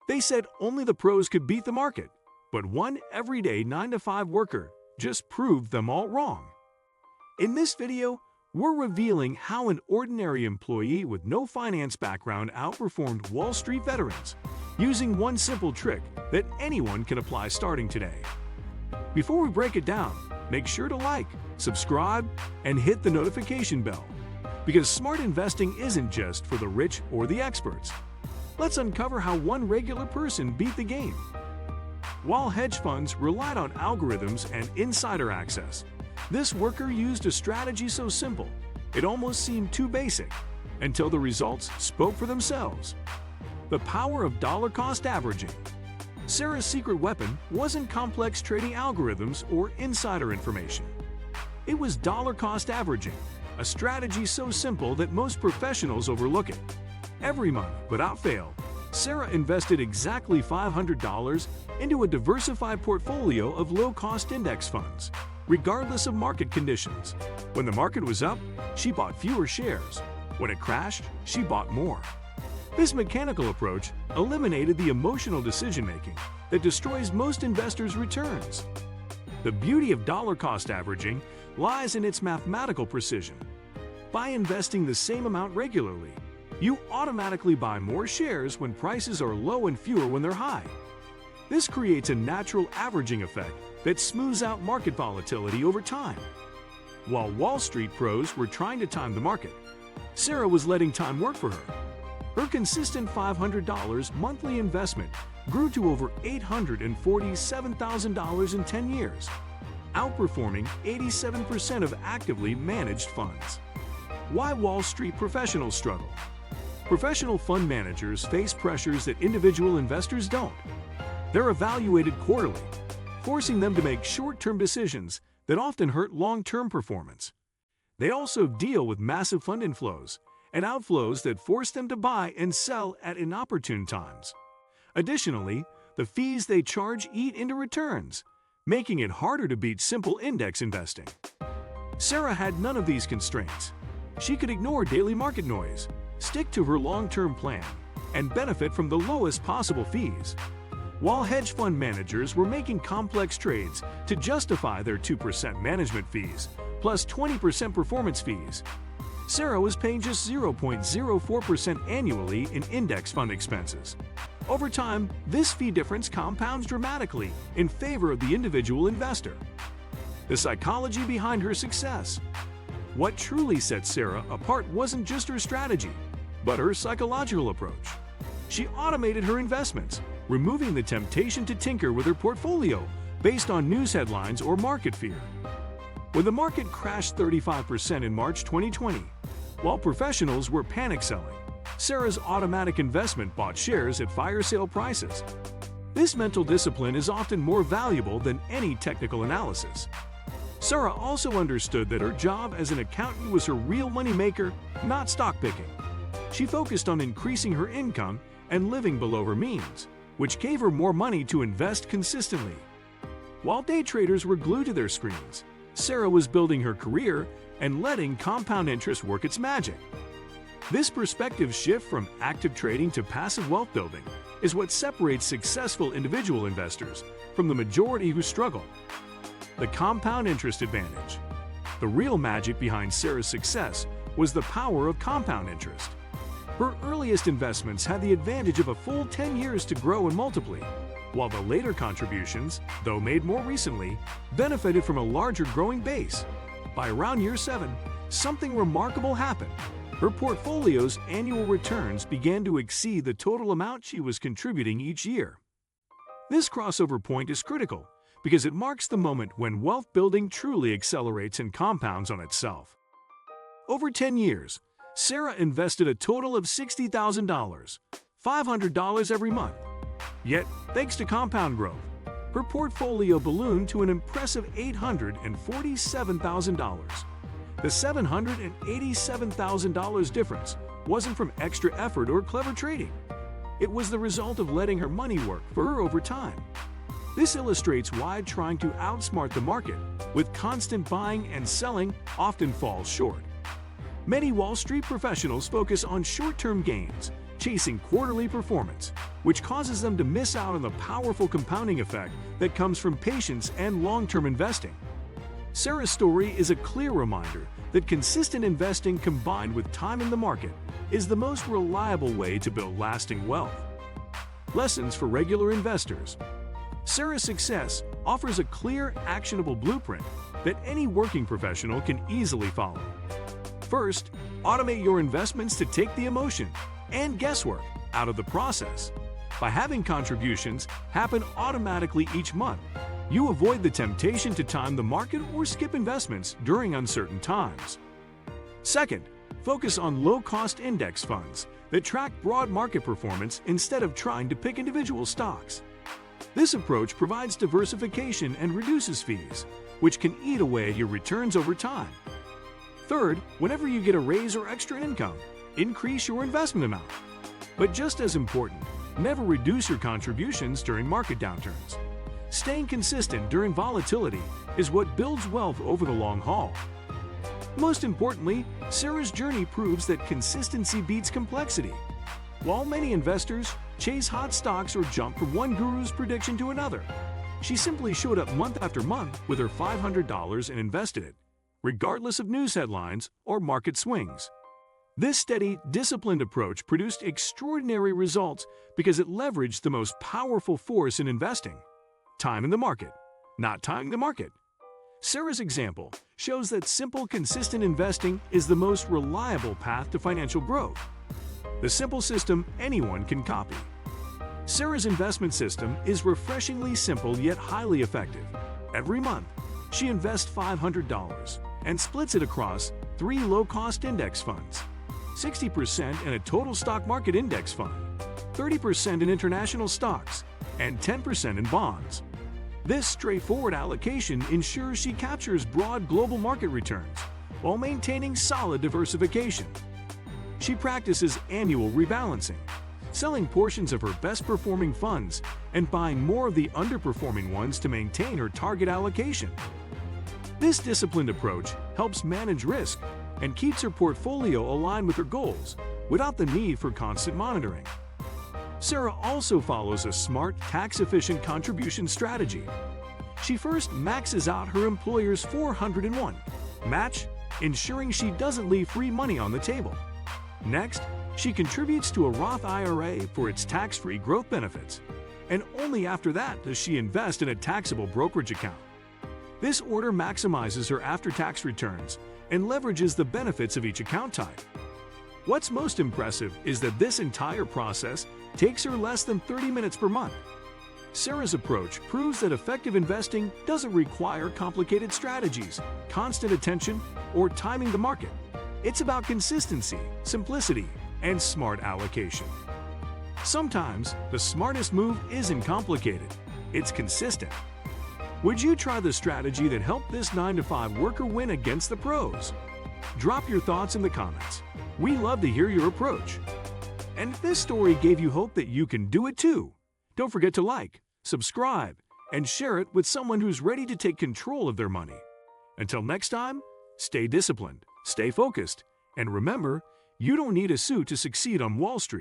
They said only the pros could beat the market, but one everyday 9-to-5 worker just proved them all wrong. In this video, we're revealing how an ordinary employee with no finance background outperformed Wall Street veterans using one simple trick that anyone can apply starting today. Before we break it down, make sure to like, subscribe, and hit the notification bell, because smart investing isn't just for the rich or the experts. Let's uncover how one regular person beat the game. While hedge funds relied on algorithms and insider access, this worker used a strategy so simple, it almost seemed too basic, until the results spoke for themselves. The power of dollar-cost averaging. Sarah's secret weapon wasn't complex trading algorithms or insider information. It was dollar-cost averaging, a strategy so simple that most professionals overlook it. Every month, without fail, Sarah invested exactly $500 into a diversified portfolio of low-cost index funds, regardless of market conditions. When the market was up, she bought fewer shares. When it crashed, she bought more. This mechanical approach eliminated the emotional decision-making that destroys most investors' returns. The beauty of dollar-cost averaging lies in its mathematical precision. By investing the same amount regularly, you automatically buy more shares when prices are low and fewer when they're high. This creates a natural averaging effect that smooths out market volatility over time. While Wall Street pros were trying to time the market, Sarah was letting time work for her. Her consistent $500 monthly investment grew to over $847,000 in 10 years, outperforming 87% of actively managed funds. Why Wall Street professionals struggle? Professional fund managers face pressures that individual investors don't. They're evaluated quarterly, forcing them to make short-term decisions that often hurt long-term performance. They also deal with massive fund inflows and outflows that force them to buy and sell at inopportune times. Additionally, the fees they charge eat into returns, making it harder to beat simple index investing. Sarah had none of these constraints. She could ignore daily market noise, stick to her long-term plan, and benefit from the lowest possible fees. While hedge fund managers were making complex trades to justify their 2% management fees plus 20% performance fees, Sarah was paying just 0.04% annually in index fund expenses. Over time, this fee difference compounds dramatically in favor of the individual investor. The psychology behind her success. What truly set Sarah apart wasn't just her strategy, but her psychological approach. She automated her investments, removing the temptation to tinker with her portfolio based on news headlines or market fear. When the market crashed 35% in March 2020, while professionals were panic selling, Sarah's automatic investment bought shares at fire sale prices. This mental discipline is often more valuable than any technical analysis. Sarah also understood that her job as an accountant was her real moneymaker, not stock picking. She focused on increasing her income and living below her means, which gave her more money to invest consistently. While day traders were glued to their screens, Sarah was building her career and letting compound interest work its magic. This perspective shift from active trading to passive wealth building is what separates successful individual investors from the majority who struggle. The compound interest advantage. The real magic behind Sarah's success was the power of compound interest. Her earliest investments had the advantage of a full 10 years to grow and multiply, while the later contributions, though made more recently, benefited from a larger growing base. By around year 7, something remarkable happened. Her portfolio's annual returns began to exceed the total amount she was contributing each year. This crossover point is critical because it marks the moment when wealth building truly accelerates and compounds on itself. Over 10 years, Sarah invested a total of $60,000, $500 every month. Yet, thanks to compound growth, her portfolio ballooned to an impressive $847,000. The $787,000 difference wasn't from extra effort or clever trading. It was the result of letting her money work for her over time. This illustrates why trying to outsmart the market with constant buying and selling often falls short. Many Wall Street professionals focus on short-term gains, chasing quarterly performance, which causes them to miss out on the powerful compounding effect that comes from patience and long-term investing. Sarah's story is a clear reminder that consistent investing combined with time in the market is the most reliable way to build lasting wealth. Lessons for regular investors. Sarah's success offers a clear, actionable blueprint that any working professional can easily follow. First, automate your investments to take the emotion and guesswork out of the process. By having contributions happen automatically each month, you avoid the temptation to time the market or skip investments during uncertain times. Second, focus on low-cost index funds that track broad market performance instead of trying to pick individual stocks. This approach provides diversification and reduces fees, which can eat away at your returns over time. Third, whenever you get a raise or extra income, increase your investment amount. But just as important, never reduce your contributions during market downturns. Staying consistent during volatility is what builds wealth over the long haul. Most importantly, Sarah's journey proves that consistency beats complexity. While many investors chase hot stocks or jump from one guru's prediction to another, she simply showed up month after month with her $500 and invested it, regardless of news headlines or market swings. This steady, disciplined approach produced extraordinary results because it leveraged the most powerful force in investing: time in the market, not timing the market. Sarah's example shows that simple, consistent investing is the most reliable path to financial growth. The simple system anyone can copy. Sarah's investment system is refreshingly simple yet highly effective. Every month, she invests $500 and splits it across 3 low-cost index funds, 60% in a total stock market index fund, 30% in international stocks, and 10% in bonds. This straightforward allocation ensures she captures broad global market returns while maintaining solid diversification. She practices annual rebalancing, selling portions of her best-performing funds and buying more of the underperforming ones to maintain her target allocation. This disciplined approach helps manage risk and keeps her portfolio aligned with her goals without the need for constant monitoring. Sarah also follows a smart, tax-efficient contribution strategy. She first maxes out her employer's 401 match, ensuring she doesn't leave free money on the table. Next, she contributes to a Roth IRA for its tax-free growth benefits, and only after that does she invest in a taxable brokerage account. This order maximizes her after-tax returns and leverages the benefits of each account type. What's most impressive is that this entire process takes her less than 30 minutes per month. Sarah's approach proves that effective investing doesn't require complicated strategies, constant attention, or timing the market. It's about consistency, simplicity, and smart allocation. Sometimes, the smartest move isn't complicated, it's consistent. Would you try the strategy that helped this 9-to-5 worker win against the pros? Drop your thoughts in the comments. We love to hear your approach. And if this story gave you hope that you can do it too, don't forget to like, subscribe, and share it with someone who's ready to take control of their money. Until next time, stay disciplined, stay focused, and remember, you don't need a suit to succeed on Wall Street.